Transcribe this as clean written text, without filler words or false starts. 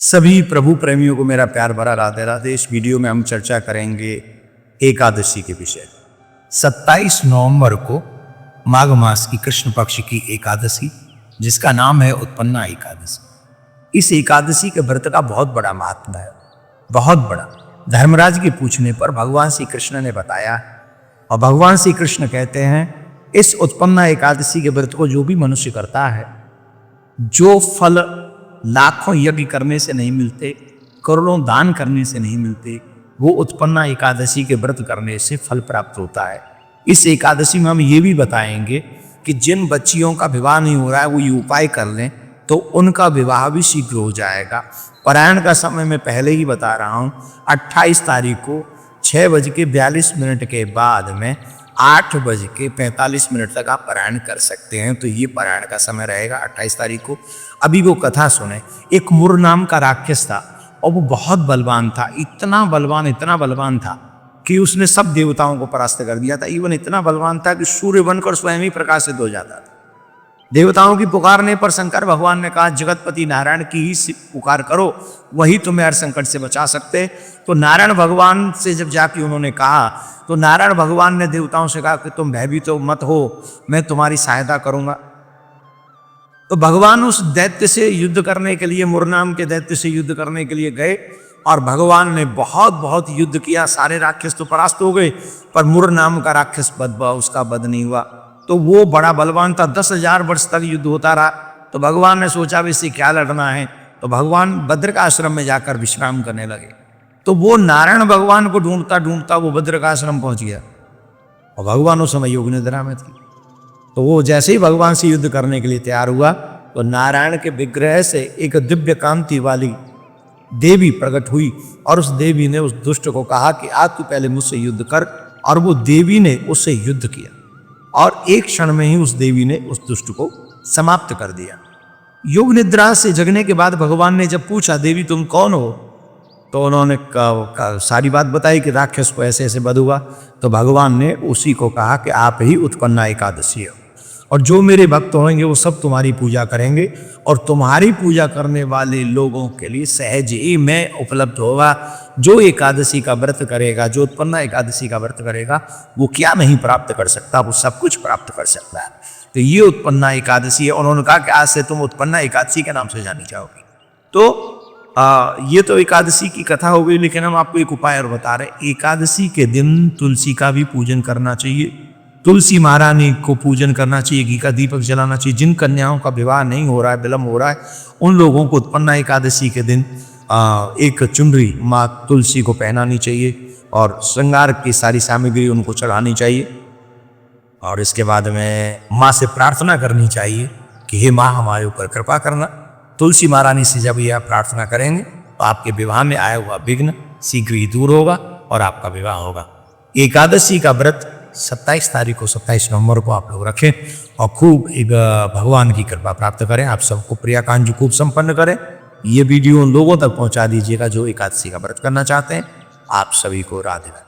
सभी प्रभु प्रेमियों को मेरा प्यार भरा राधे राधे। इस वीडियो में हम चर्चा करेंगे एकादशी के विषय। 27 नवंबर को माघ मास की कृष्ण पक्ष की एकादशी, जिसका नाम है उत्पन्ना एकादशी। इस एकादशी के व्रत का बहुत बड़ा महात्मा है, बहुत बड़ा। धर्मराज के पूछने पर भगवान श्री कृष्ण ने बताया, और भगवान श्री कृष्ण कहते हैं इस उत्पन्ना एकादशी के व्रत को जो भी मनुष्य करता है, जो फल लाखों यज्ञ करने से नहीं मिलते, करोड़ों दान करने से नहीं मिलते, वो उत्पन्ना एकादशी के व्रत करने से फल प्राप्त होता है। इस एकादशी में हम ये भी बताएंगे कि जिन बच्चियों का विवाह नहीं हो रहा है वो ये उपाय कर लें तो उनका विवाह भी शीघ्र हो जाएगा। पारायण का समय मैं पहले ही बता रहा हूँ, 28 तारीख को 6:42 के बाद में 8:45 तक आप पारायण कर सकते हैं। तो ये पारायण का समय रहेगा 28 तारीख को। अभी वो कथा सुने। एक मुर नाम का राक्षस था और वो बहुत बलवान था, इतना बलवान था कि उसने सब देवताओं को परास्त कर दिया था। इवन इतना बलवान था कि सूर्य बनकर स्वयं ही प्रकाशित हो जाता था। देवताओं की पुकारने पर शंकर भगवान ने कहा, जगतपति नारायण की ही पुकार करो, वही तुम्हें हर संकट से बचा सकते। तो नारायण भगवान से जब जाके उन्होंने कहा तो नारायण भगवान ने देवताओं से कहा कि तुम भयभीत तो मत हो, मैं तुम्हारी सहायता करूंगा। तो भगवान उस दैत्य से युद्ध करने के लिए, मुरनाम के दैत्य से युद्ध करने के लिए गए और भगवान ने बहुत युद्ध किया। सारे राक्षस तो परास्त हो गए, पर मुरनाम का राक्षस उसका वध नहीं हुआ। तो वो बड़ा बलवान था, 10,000 वर्ष तक युद्ध होता रहा। तो भगवान ने सोचा भी इससे क्या लड़ना है, तो भगवान भद्रक आश्रम में जाकर विश्राम करने लगे। तो वो नारायण भगवान को ढूंढता वो भद्रक आश्रम पहुंच गया, और भगवान उस समय योग निद्रा में थी। तो वो जैसे ही भगवान से युद्ध करने के लिए तैयार हुआ तो नारायण के विग्रह से एक दिव्य कांति वाली देवी प्रकट हुई, और उस देवी ने उस दुष्ट को कहा कि आज तू पहले मुझसे युद्ध कर। और वो देवी ने उससे युद्ध किया, और एक क्षण में ही उस देवी ने उस दुष्ट को समाप्त कर दिया। योग निद्रा से जगने के बाद भगवान ने जब पूछा, देवी तुम कौन हो, तो उन्होंने सारी बात बताई कि राक्षस को ऐसे ऐसे वध हुआ। तो भगवान ने उसी को कहा कि आप ही उत्पन्ना एकादशी हो, और जो मेरे भक्त होंगे वो सब तुम्हारी पूजा करेंगे, और तुम्हारी पूजा करने वाले लोगों के लिए सहज ही मैं उपलब्ध होगा। जो एकादशी का व्रत करेगा, जो उत्पन्ना एकादशी का व्रत करेगा, वो क्या नहीं प्राप्त कर सकता, वो सब कुछ प्राप्त कर सकता है। तो ये उत्पन्ना एकादशी है। उन्होंने कहा कि आज से तुम उत्पन्ना एकादशी के नाम से जानी जाओगी। तो ये तो एकादशी की कथा हो गई, लेकिन हम आपको एक उपाय और बता रहे। एकादशी के दिन तुलसी का भी पूजन करना चाहिए, तुलसी महारानी को पूजन करना चाहिए, घी का दीपक जलाना चाहिए। जिन कन्याओं का विवाह नहीं हो रहा है, विलम्ब हो रहा है, उन लोगों को उत्पन्ना एकादशी के दिन एक चुनरी माँ तुलसी को पहनानी चाहिए, और श्रृंगार की सारी सामग्री उनको चढ़ानी चाहिए। और इसके बाद में माँ से प्रार्थना करनी चाहिए कि हे माँ, हमारे ऊपर कृपा करना। तुलसी महारानी से जब यह प्रार्थना करेंगे तो आपके विवाह में आया हुआ विघ्न शीघ्र ही दूर होगा और आपका विवाह होगा। एकादशी का व्रत 27 तारीख को, 27 नवंबर को आप लोग रखें, और खूब एक भगवान की कृपा प्राप्त करें। आप सबको प्रियाकांज खूब संपन्न करें। ये वीडियो उन लोगों तक पहुंचा दीजिएगा जो एकादशी का व्रत करना चाहते हैं। आप सभी को राधे राधे।